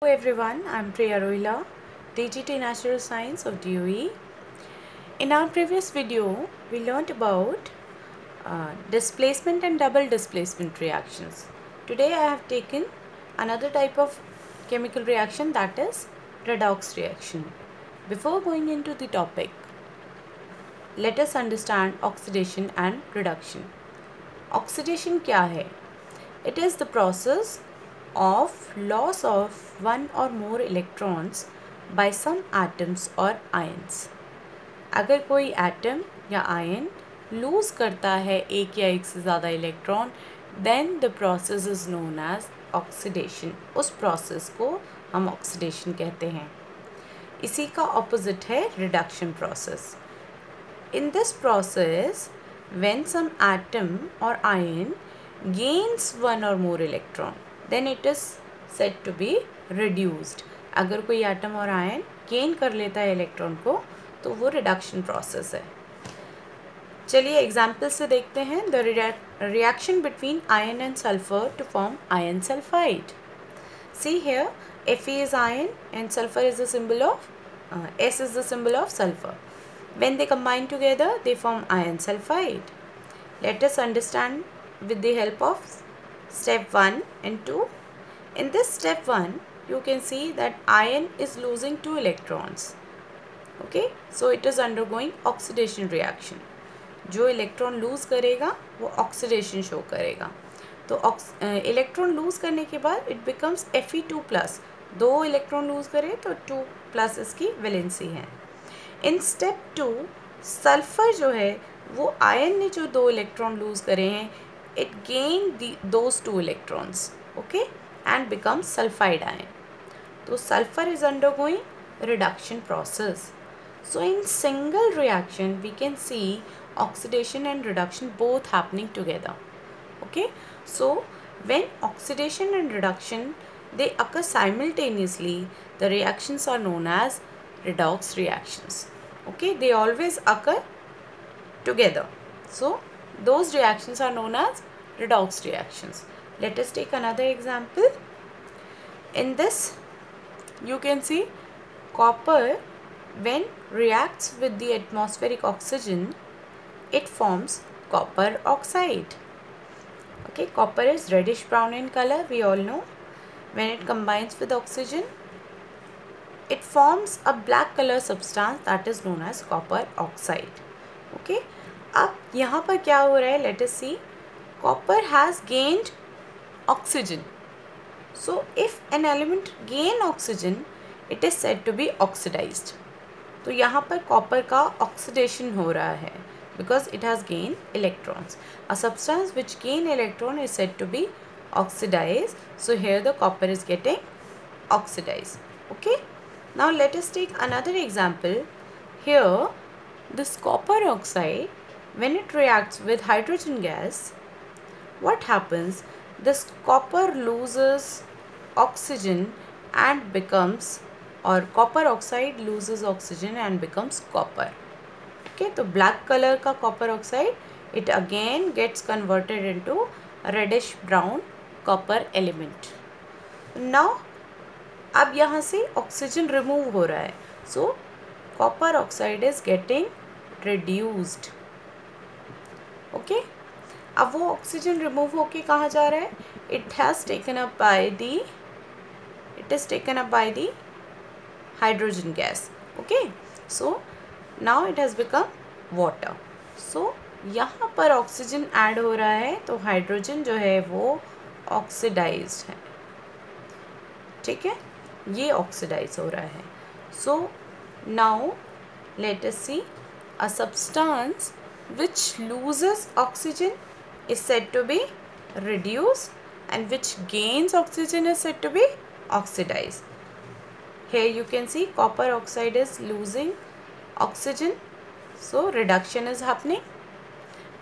Hello everyone, I'm Priya Rohila, DGT Natural Science of DOE. In our previous video, we learnt about displacement and double displacement reactions. Today I have taken another type of chemical reaction, that is redox reaction. Before going into the topic, let us understand oxidation and reduction. Oxidation क्या है? It is the process of loss of one or more electrons by some atoms or ions. अगर कोई atom या ion loose करता है एक या एक से ज़्यादा electron, then the process is known as oxidation. उस प्रोसेस को हम ऑक्सीडेशन कहते हैं. इसी का ऑपोजिट है reduction process. In this process, when some atom or ion gains one or more electron, then it is said to be reduced. अगर कोई एटम और आयन गेन कर लेता है इलेक्ट्रॉन को, तो वो रिडक्शन प्रोसेस है. चलिए एग्जाम्पल से देखते हैं. The reaction between iron and sulphur to form iron sulphide. See here, Fe is iron and sulfur is the symbol of S is the symbol of sulfur. When they combine together, they form iron sulfide. Let us understand with the help of step 1 and 2. In this step 1, you can see that iron is losing 2 electrons. Okay, so it is undergoing oxidation reaction. जो electron loose करेगा वो oxidation show करेगा. तो electron loose करने के बाद it becomes Fe2+. 2 electron lose करे तो 2+ इसकी वैलेंसी है. इन स्टेप 2 सल्फ़र जो है वो आयन ने जो 2 इलेक्ट्रॉन लूज़ करे हैं, it gain those 2 electrons, okay, and become sulphide ion. तो sulphur is undergoing reduction process. So in single reaction we can see oxidation and reduction both happening together. Okay, so when oxidation and reduction they occur simultaneously, the reactions are known as redox reactions. Okay, they always occur together, so those reactions are known as redox reactions. Let us take another example. In this you can see copper, when reacts with the atmospheric oxygen, it forms copper oxide. Okay, copper is reddish brown in color, we all know. When it combines with oxygen, it forms a black color substance that is known as copper oxide. Okay, अब यहाँ पर क्या हो रहा है? Let us see. Copper has gained oxygen. So if an element gain oxygen, it is said to be oxidized. तो यहाँ पर कॉपर का ऑक्सीडेशन हो रहा है because it has gained electrons. A substance which gain electron is said to be oxidized. So here the copper is getting oxidized. Okay. Now let us take another example. Here this copper oxide, when it reacts with hydrogen gas, what happens? This copper loses oxygen and becomes, और copper oxide loses oxygen and becomes copper. Okay, तो black colour का copper oxide it again gets converted into reddish brown copper element. Now अब यहाँ से oxygen remove हो रहा है, so copper oxide is getting reduced. Okay, अब वो ऑक्सीजन रिमूव होके कहाँ जा रहा है? It has taken up by the hydrogen gas. Okay, so now it has become water. So यहाँ पर ऑक्सीजन ऐड हो रहा है तो हाइड्रोजन जो है वो ऑक्सीडाइज्ड है. ठीक है, ये ऑक्सीडाइज हो रहा है. So now let us see, a substance which loses oxygen is said to be reduced and which gains oxygen is said to be oxidized. Here you can see copper oxide is losing oxygen, so reduction is happening,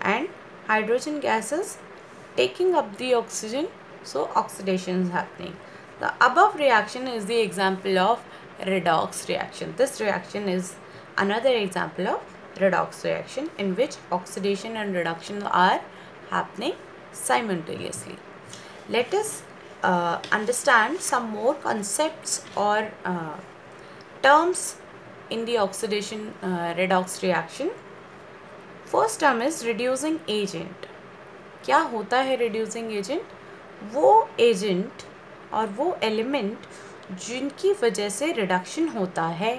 and hydrogen gas is taking up the oxygen, so oxidation is happening. The above reaction is the example of redox reaction. This reaction is another example of redox reaction in which oxidation and reduction are happening simultaneously. Let us understand some more concepts or terms in the oxidation redox reaction. First term is reducing agent. क्या होता है reducing agent? वो agent और वो element जिनकी वजह से reduction होता है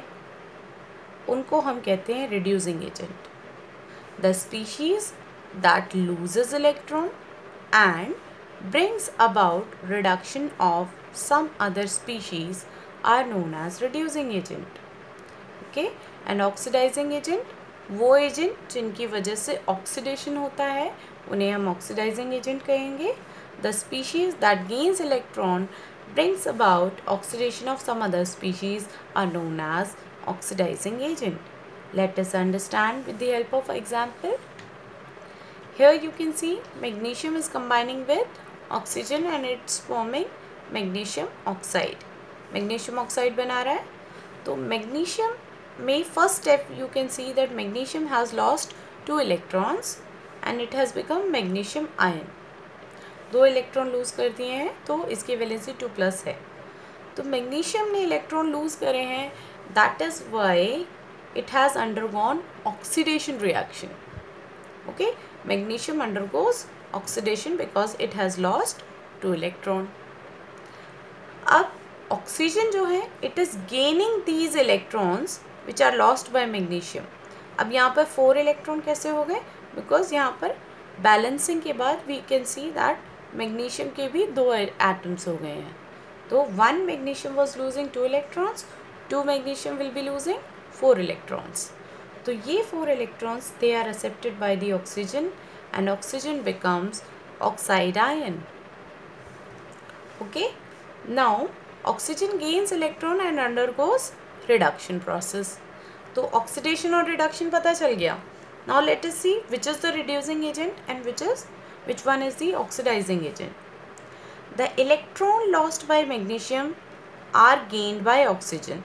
उनको हम कहते हैं reducing agent. The species that loses electron and brings about reduction of some other species are known as reducing agent. Okay, and oxidizing agent वो एजेंट जिनकी वजह से ऑक्सीडेशन होता है उन्हें हम ऑक्सीडाइजिंग एजेंट कहेंगे. The species that gains electron brings about oxidation of some other species are known as oxidizing agent. Let us understand with the help of example. Here you can see magnesium is combining with oxygen and it's forming magnesium oxide. Magnesium oxide बना रहा है. तो magnesium में first step you can see that magnesium has lost 2 electrons and it has become magnesium ion. 2 electron lose कर दिए हैं तो इसकी वैलेंसी 2+ है. तो मैग्नीशियम ने इलेक्ट्रॉन लूज़ करे हैं, that is why it has undergone oxidation reaction. Okay, magnesium undergoes oxidation because it has lost 2 electron. अब ऑक्सीजन जो है it is gaining these electrons which are lost by magnesium. अब यहाँ पर 4 electron कैसे हो गए? बिकॉज यहाँ पर बैलेंसिंग के बाद we can see that magnesium के भी 2 एटम्स हो गए हैं. तो 1 magnesium was losing 2 electrons, 2 magnesium will be losing 4 electrons. तो ये 4 electrons they are accepted by the oxygen and oxygen becomes oxide ion. Okay, now oxygen gains electron and undergoes reduction process. तो oxidation और reduction पता चल गया. Now let us see which is the reducing agent and which one is the oxidizing agent. The electron lost by magnesium are gained by oxygen.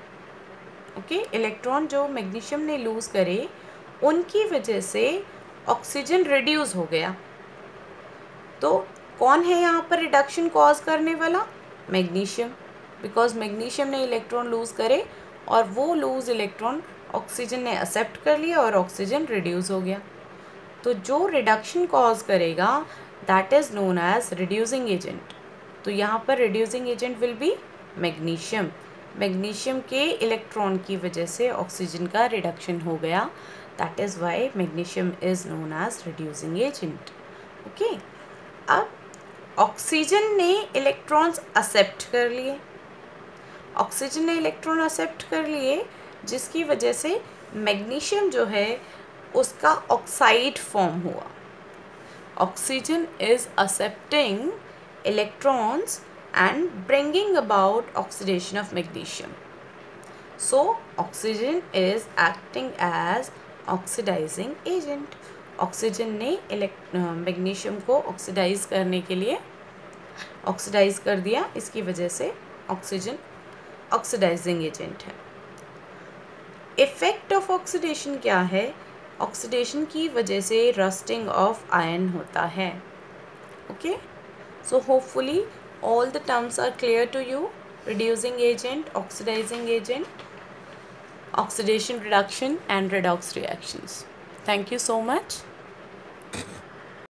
Okay, electron जो magnesium ने lose करे उनकी वजह से oxygen reduce हो गया. तो कौन है यहाँ पर reduction cause करने वाला? Magnesium, because magnesium ने electron lose करे और वो lose electron ऑक्सीजन ने एक्सेप्ट कर लिया और ऑक्सीजन रिड्यूस हो गया. तो जो रिडक्शन कॉज करेगा that is known as reducing agent. तो यहाँ पर reducing agent will be magnesium. Magnesium के इलेक्ट्रॉन की वजह से ऑक्सीजन का रिडक्शन हो गया, that is why magnesium is known as reducing agent. Okay, अब ऑक्सीजन ने इलेक्ट्रॉन्स एक्सेप्ट कर लिए. ऑक्सीजन ने इलेक्ट्रॉन एक्सेप्ट कर लिए जिसकी वजह से मैग्नीशियम जो है उसका ऑक्साइड फॉर्म हुआ. Oxygen is accepting electrons and bringing about oxidation of magnesium. So oxygen is acting as oxidising agent. Oxygen ने मैग्नीशियम को ऑक्सीडाइज करने के लिए ऑक्सीडाइज कर दिया, इसकी वजह से ऑक्सीजन ऑक्सीडाइजिंग एजेंट है. इफ़ेक्ट ऑफ ऑक्सीडेशन क्या है? ऑक्सीडेशन की वजह से रस्टिंग ऑफ आयन होता है. Okay, so hopefully all the terms are clear to you. Reducing agent, oxidising agent, oxidation reduction and redox reactions. Thank you so much.